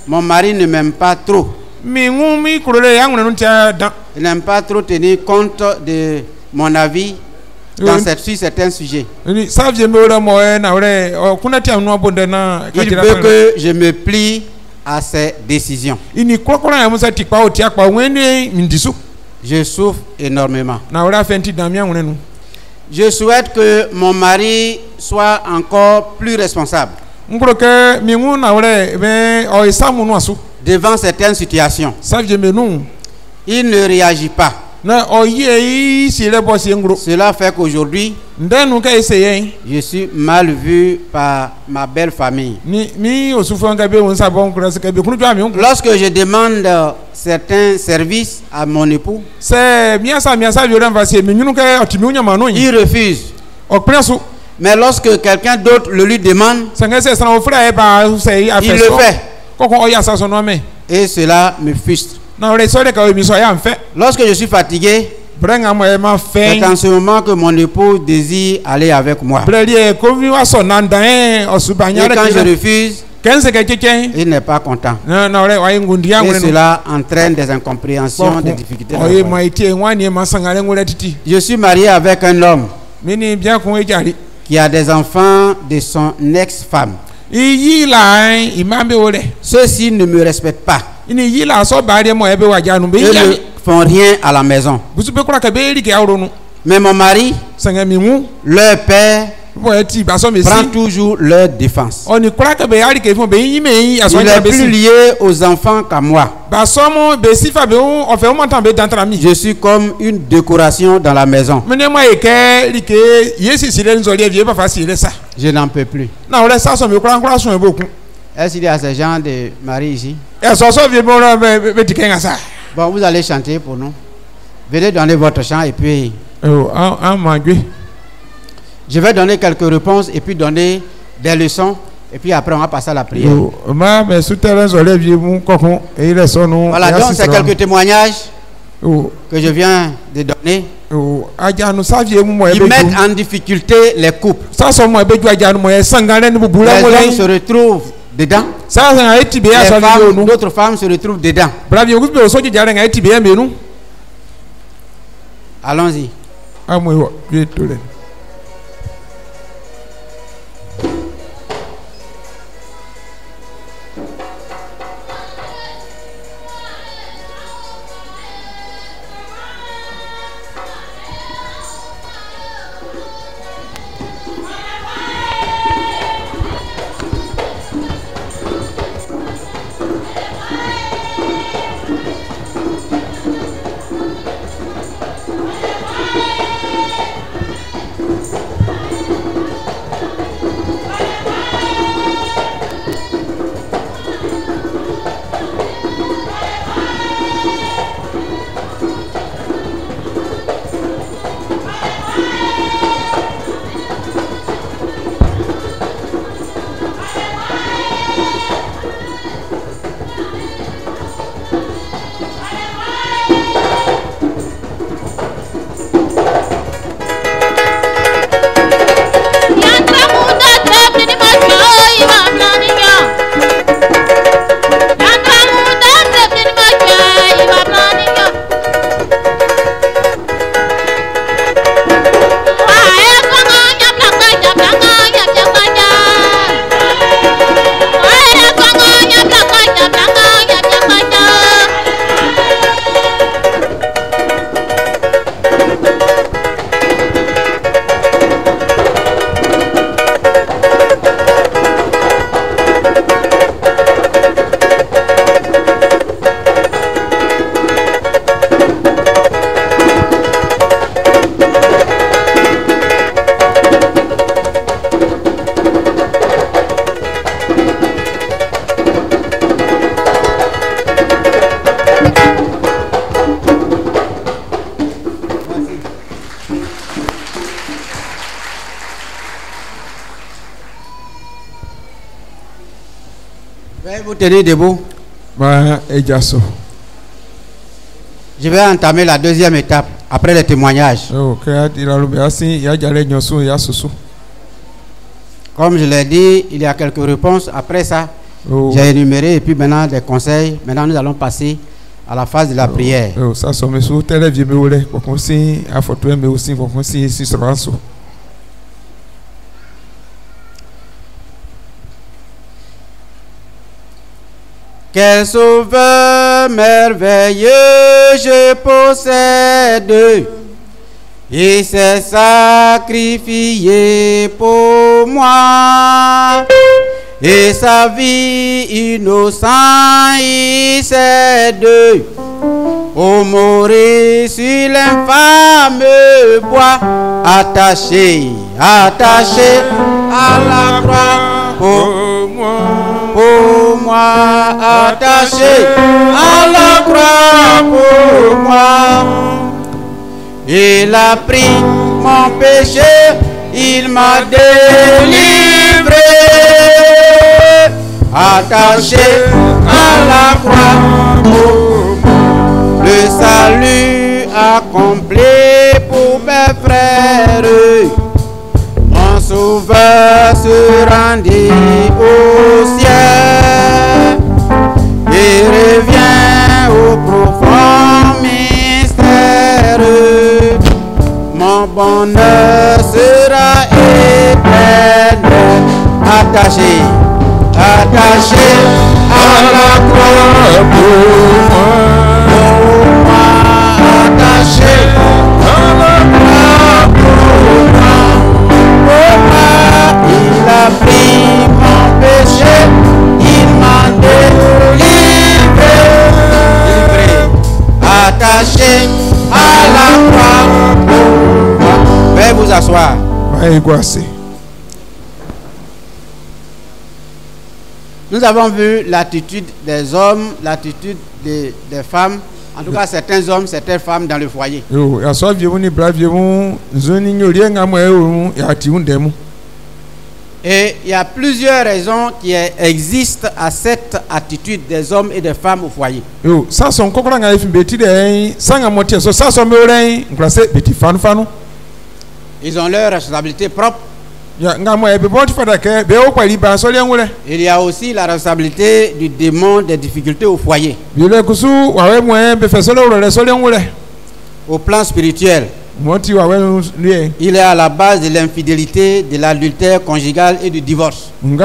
Mon mari ne m'aime pas trop. Il n'aime pas trop tenir compte de mon avis sur certains sujets. Il veut que je me plie à ses décisions. Je souffre énormément. Je souhaite que mon mari soit encore plus responsable devant certaines situations. Il ne réagit pas. Cela fait qu'aujourd'hui, je suis mal vu par ma belle famille. Lorsque je demande certains services à mon époux, il refuse. Mais lorsque quelqu'un d'autre le lui demande, il le fait. Et cela me frustre. Lorsque je suis fatigué, c'est en ce moment que mon époux désire aller avec moi. Et quand je refuse, il n'est pas content. Et cela entraîne des incompréhensions, des difficultés. Je suis marié avec un homme qui a des enfants de son ex-femme. Ceux-ci ne me respectent pas. Ils ne font rien à la maison. Mais mon mari, leur père, prend toujours leur défense. Il est plus lié aux enfants qu'à moi. Je suis comme une décoration dans la maison. Je n'en peux plus. Est-ce qu'il y a ces gens de mari ici? Bon, vous allez chanter pour nous. Venez donner votre chant et puis je vais donner quelques réponses et puis donner des leçons et puis après on va passer à la prière. Voilà, donc c'est quelques témoignages que je viens de donner. Ils mettent en difficulté les couples. Les hommes se retrouvent dedans. D'autres femmes se retrouvent dedans. Allons-y. Vous tenez debout. Je vais entamer la deuxième étape après les témoignages. Comme je l'ai dit, il y a quelques réponses. Après ça, j'ai énuméré et puis maintenant des conseils. Maintenant, nous allons passer à la phase de la prière. Quel sauveur merveilleux je possède, Il s'est sacrifié pour moi. Et sa vie innocente, il s'est donné. Pour mourir sur l'infâme bois, attaché à la croix pour moi, attaché à la croix pour moi. Il a pris mon péché, il m'a délivré, attaché à la croix pour moi. Le salut accompli pour mes frères. Mon sauveur se rendit au ciel et revient au profond mystère. Mon bonheur sera éternel, attaché à la croix pour moi. Attaché à la croix pour moi. Il a pris mon péché, il m'a délivré, attaché à la croix pour moi. Veuillez vous asseoir. Nous avons vu l'attitude des hommes, l'attitude des femmes. En tout cas, certains hommes, certaines femmes dans le foyer. Et il y a plusieurs raisons qui existent à cette attitude des hommes et des femmes au foyer. Ils ont leurs responsabilités propres. Il y a aussi la responsabilité du démon des difficultés au foyer. Au plan spirituel, il est à la base de l'infidélité, de l'adultère conjugal et du divorce. Dans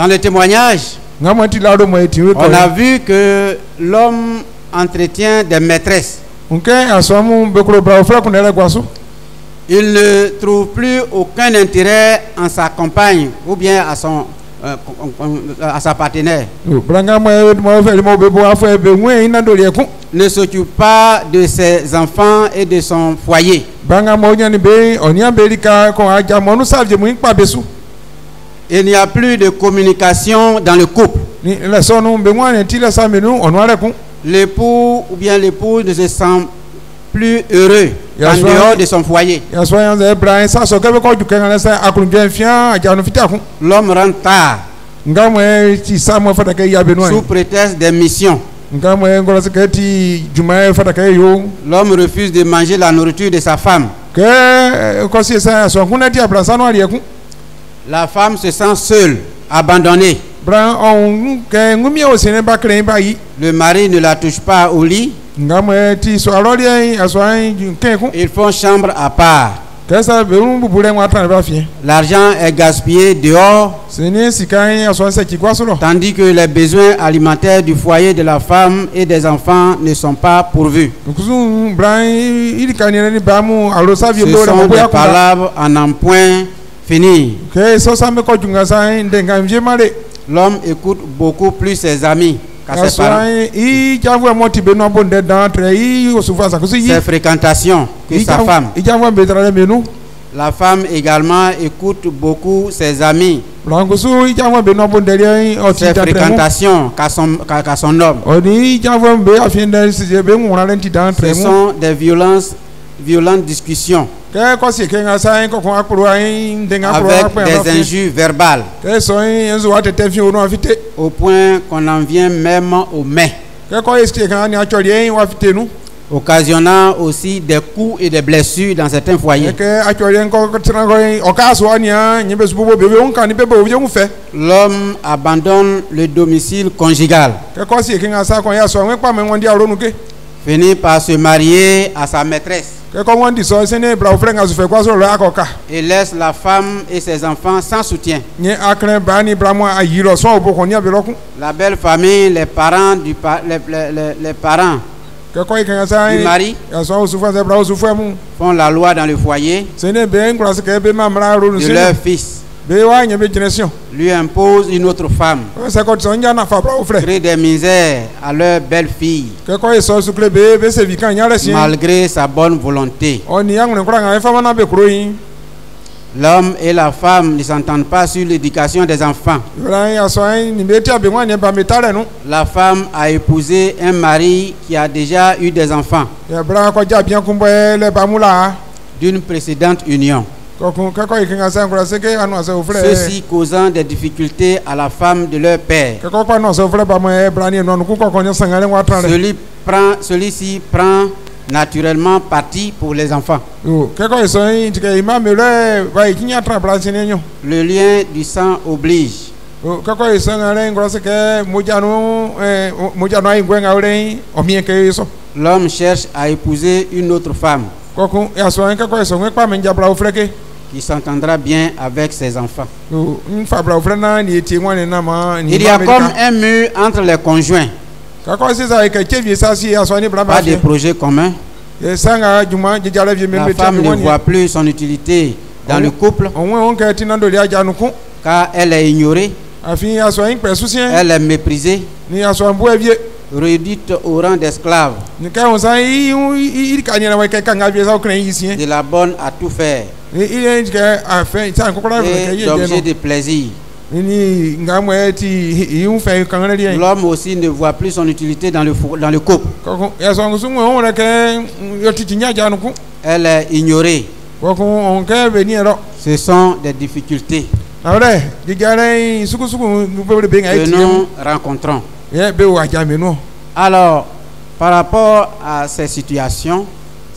le témoignage, on a vu que l'homme entretient des maîtresses. Il ne trouve plus aucun intérêt en sa compagne ou bien à sa partenaire. Ne s'occupe pas de ses enfants et de son foyer. Il n'y a plus de communication dans le couple. L'époux ou bien l'épouse ne se sent plus heureux en dehors de son foyer. L'homme rentre tard sous prétexte des missions. L'homme refuse de manger la nourriture de sa femme. La femme se sent seule, abandonnée. Le mari ne la touche pas au lit. Ils font chambre à part. L'argent est gaspillé dehors, tandis que les besoins alimentaires du foyer de la femme et des enfants ne sont pas pourvus. Ce sont des palabres en un point fini. L'homme écoute beaucoup plus ses amis qu'à ses parents. Ses fréquentations que sa femme. La femme également écoute beaucoup ses amis. Ses fréquentations qu'à son homme. Ce sont des violentes discussions avec des injures verbales au point qu'on en vient même aux mains, occasionnant aussi des coups et des blessures dans certains foyers. L'homme abandonne le domicile conjugal, finit par se marier à sa maîtresse. Et laisse la femme et ses enfants sans soutien. La belle famille, les parents du mari font la loi dans le foyer de leur fils. Lui impose une autre femme, crée des misères à leur belle-fille malgré sa bonne volonté. L'homme et la femme ne s'entendent pas sur l'éducation des enfants. La femme a épousé un mari qui a déjà eu des enfants d'une précédente union. Ceci causant des difficultés à la femme de leur père. Celui-ci prend naturellement parti pour les enfants. Le lien du sang oblige. L'homme cherche à épouser une autre femme qui s'entendra bien avec ses enfants. Il y a comme un mur entre les conjoints. Pas de projet commun. La femme ne voit plus son utilité dans le couple car elle est ignorée, elle est méprisée, réduite au rang d'esclave, de la bonne à tout faire et d'objet de plaisir. L'homme aussi ne voit plus son utilité dans le couple. Elle est ignorée. Ce sont des difficultés que nous rencontrons. Alors, par rapport à ces situations,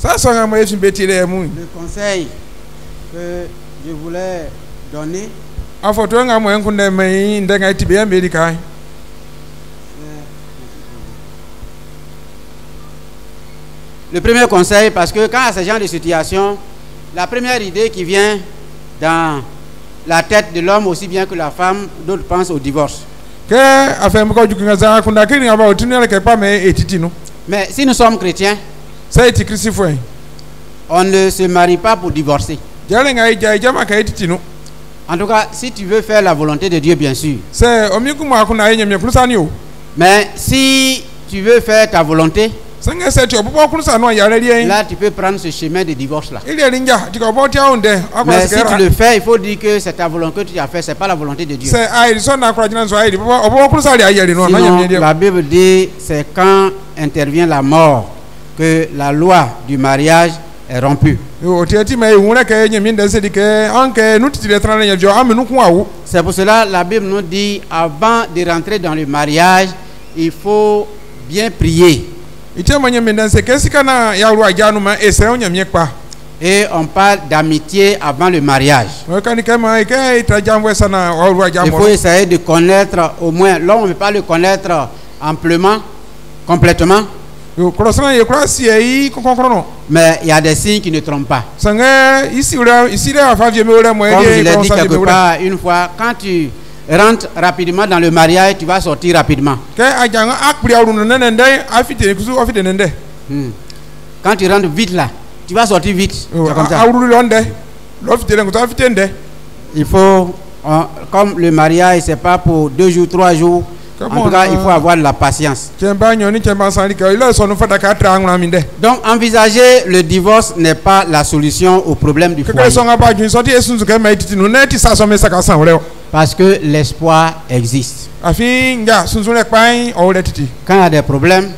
le conseil que je voulais donner, le premier conseil, parce que quand il y a ce genre de situation, la première idée qui vient dans la tête de l'homme aussi bien que la femme, d'autres pensent au divorce. Mais si nous sommes chrétiens, on ne se marie pas pour divorcer. En tout cas, si tu veux faire la volonté de Dieu, bien sûr. Mais si tu veux faire ta volonté, là tu peux prendre ce chemin de divorce là. Mais si tu le fais, il faut dire que c'est ta volonté que tu as fait, c'est pas la volonté de Dieu. Sinon, la Bible dit c'est quand intervient la mort que la loi du mariage est rompue. C'est pour cela la Bible nous dit avant de rentrer dans le mariage, il faut bien prier. Et on parle d'amitié avant le mariage. Il faut essayer de connaître au moins, là on ne peut pas le connaître amplement, complètement. Mais il y a des signes qui ne trompent pas. Comme je l'ai dit quelque part, une fois, quand tu rentres rapidement dans le mariage, tu vas sortir rapidement. Quand tu rentres vite là, tu vas sortir vite. Comme ça. Il faut, comme le mariage, c'est pas pour 2 jours, 3 jours. En tout cas, il faut avoir de la patience. Donc, envisager le divorce n'est pas la solution au problème du foyer. Parce que l'espoir existe. Quand il y a des problèmes,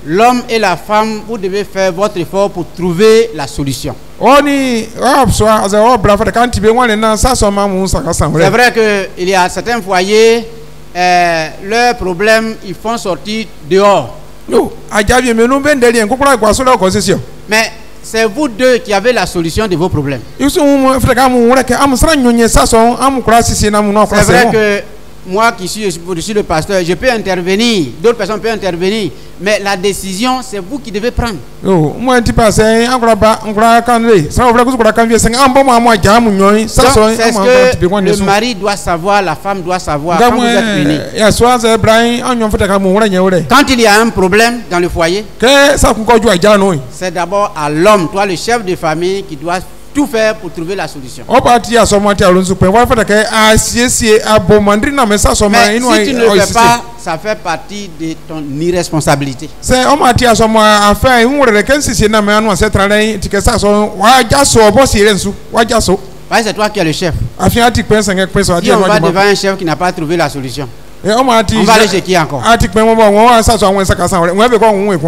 l'homme et la femme, vous devez faire votre effort pour trouver la solution. C'est vrai qu'il y a certains foyers, leurs problèmes, ils font sortir dehors. Mais c'est vous deux qui avez la solution de vos problèmes. C'est vrai que moi qui suis le pasteur, je peux intervenir, d'autres personnes peuvent intervenir, mais la décision, c'est vous qui devez prendre. C'est ce que le mari doit savoir, la femme doit savoir quand vous êtes unis. Quand il y a un problème dans le foyer, c'est d'abord à l'homme, toi le chef de famille, qui doit tout faire pour trouver la solution. Mais si tu ne le fais pas, ça fait partie de ton irresponsabilité. C'est toi qui es le chef. Si on va devant un chef qui n'a pas trouvé la solution, on va aller chez qui encore?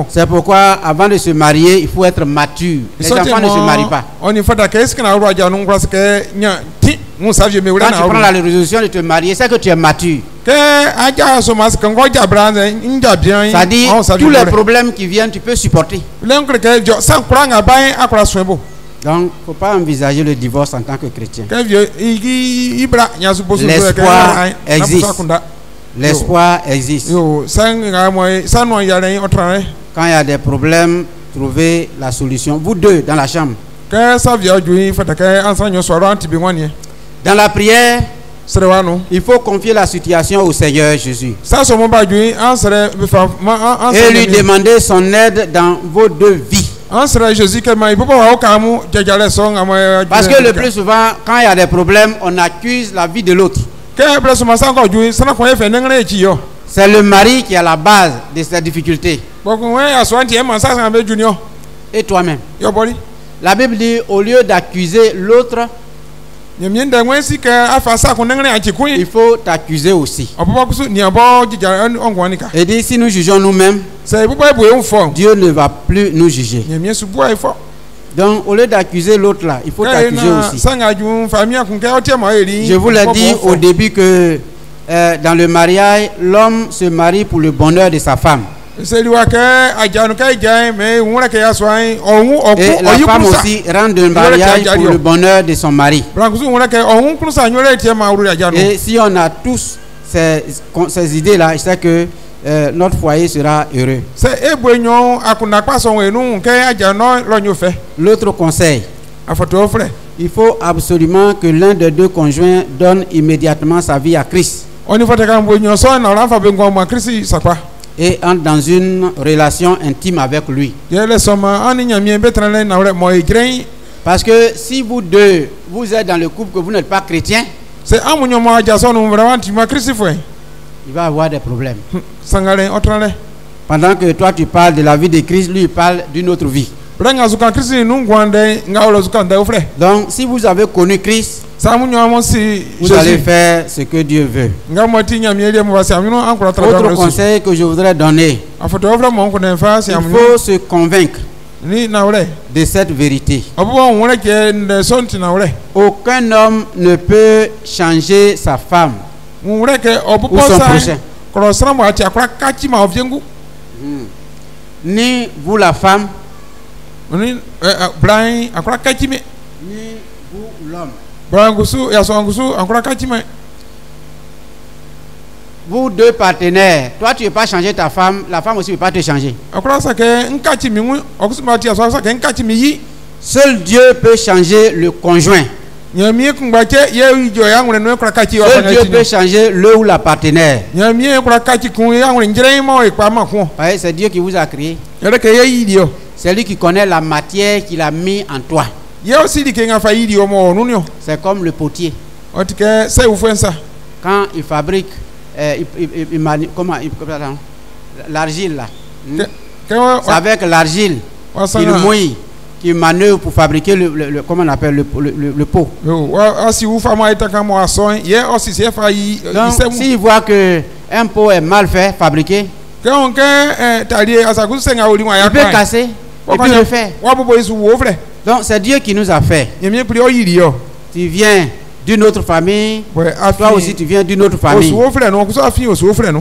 C'est pourquoi avant de se marier, il faut être mature. Les enfants ne se marient pas. Quand tu prends la résolution de te marier, c'est que tu es mature. Ça dit, tous les problèmes qui viennent, tu peux supporter. Donc, il ne faut pas envisager le divorce en tant que chrétien. L'espoir existe. L'espoir existe. Quand il y a des problèmes, trouvez la solution. Vous deux dans la chambre. Dans la prière, il faut confier la situation au Seigneur Jésus. Et lui demander son aide dans vos deux vies. Parce que le plus souvent, quand il y a des problèmes, on accuse la vie de l'autre. C'est le mari qui est à la base de ces difficultés. Et toi-même. La Bible dit, au lieu d'accuser l'autre, il faut t'accuser aussi. Et dit, si nous jugeons nous-mêmes, Dieu ne va plus nous juger. Donc, au lieu d'accuser l'autre là, il faut t'accuser aussi. Je vous l'ai dit au début que dans le mariage, l'homme se marie pour le bonheur de sa femme. Et la femme aussi rentre dans le mariage pour le bonheur de son mari. Et si on a tous ces idées-là, je sais que notre foyer sera heureux. L'autre conseil, il faut absolument que l'un des deux conjoints donne immédiatement sa vie à Christ. Et entre dans une relation intime avec lui. Parce que si vous deux, vous êtes dans le couple que vous n'êtes pas chrétien, il va avoir des problèmes. Pendant que toi tu parles de la vie de Christ, lui il parle d'une autre vie. Donc si vous avez connu Christ, vous allez faire ce que Dieu veut. Autre conseil que je voudrais donner, il faut se convaincre de cette vérité. Aucun homme ne peut changer sa femme ou son prochain. Ni vous la femme, ni vous l'homme. Vous deux partenaires, toi tu ne peux pas changer ta femme, la femme aussi ne peut pas te changer. Seul Dieu peut changer le conjoint. Seul Dieu peut changer le ou la partenaire. C'est Dieu qui vous a créé. C'est lui qui connaît la matière qu'il a mis en toi. C'est comme le potier. Quand il fabrique l'argile là, c'est avec l'argile qu'il mouille, qu'il manœuvre pour fabriquer comment on appelle le pot. Donc s'il voit que un pot est mal fait, fabriqué, il peut casser et puis le faire. Donc c'est Dieu qui nous a fait. Tu viens d'une autre famille, toi aussi tu viens d'une autre famille.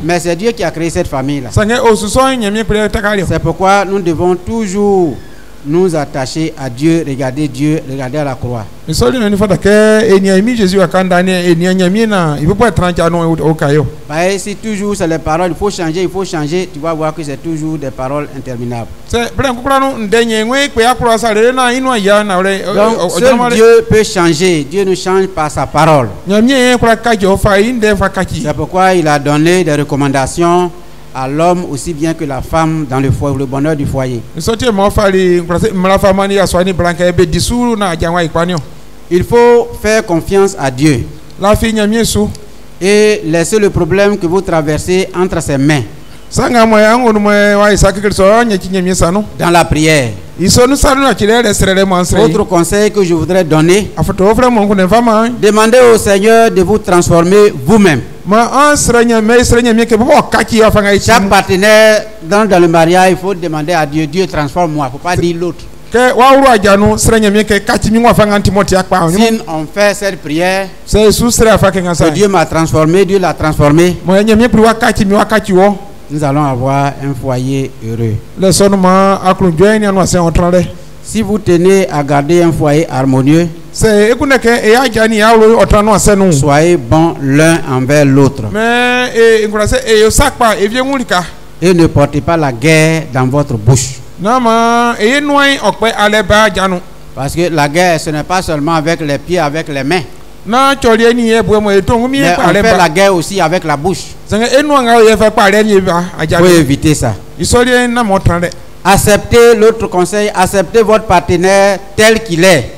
Mais c'est Dieu qui a créé cette famille là. C'est pourquoi nous devons toujours nous attacher à Dieu, regarder à la croix. Si toujours c'est les paroles, il faut changer, tu vas voir que c'est toujours des paroles interminables. Donc seul Dieu peut changer, Dieu nous change par sa parole. C'est pourquoi il a donné des recommandations à l'homme aussi bien que la femme dans le foyer, le bonheur du foyer. Il faut faire confiance à Dieu et laisser le problème que vous traversez entre ses mains. Dans la prière. Autre conseil que je voudrais donner, demandez au Seigneur de vous transformer vous-même. Chaque partenaire dans le mariage, il faut demander à Dieu, Dieu transforme-moi, il ne faut pas dire l'autre. Si on fait cette prière, que Dieu m'a transformé, Dieu l'a transformé, nous allons avoir un foyer heureux. Si vous tenez à garder un foyer harmonieux, soyez bons l'un envers l'autre. Et ne portez pas la guerre dans votre bouche. Parce que la guerre, ce n'est pas seulement avec les pieds, avec les mains. Mais on fait la guerre aussi avec la bouche. Il faut éviter ça. Acceptez l'autre conseil, acceptez votre partenaire tel qu'il est.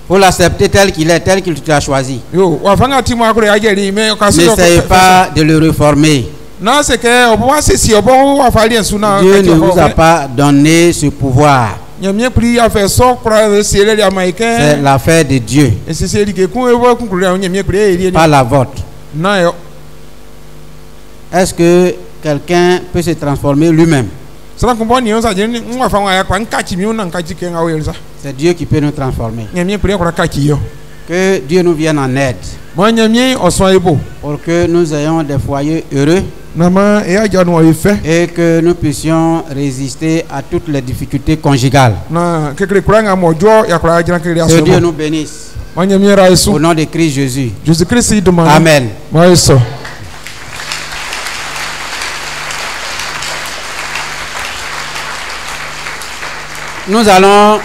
Faut l'accepter tel qu'il est, tel qu'il t'a choisi. N'essayez pas de le réformer. Dieu ne vous a pas donné ce pouvoir. C'est l'affaire de Dieu, pas la vôtre. Est-ce que quelqu'un peut se transformer lui-même? C'est Dieu qui peut nous transformer. Que Dieu nous vienne en aide pour que nous ayons des foyers heureux et que nous puissions résister à toutes les difficultés conjugales. Que Dieu nous bénisse. Au nom de Christ Jésus. Amen. Nous allons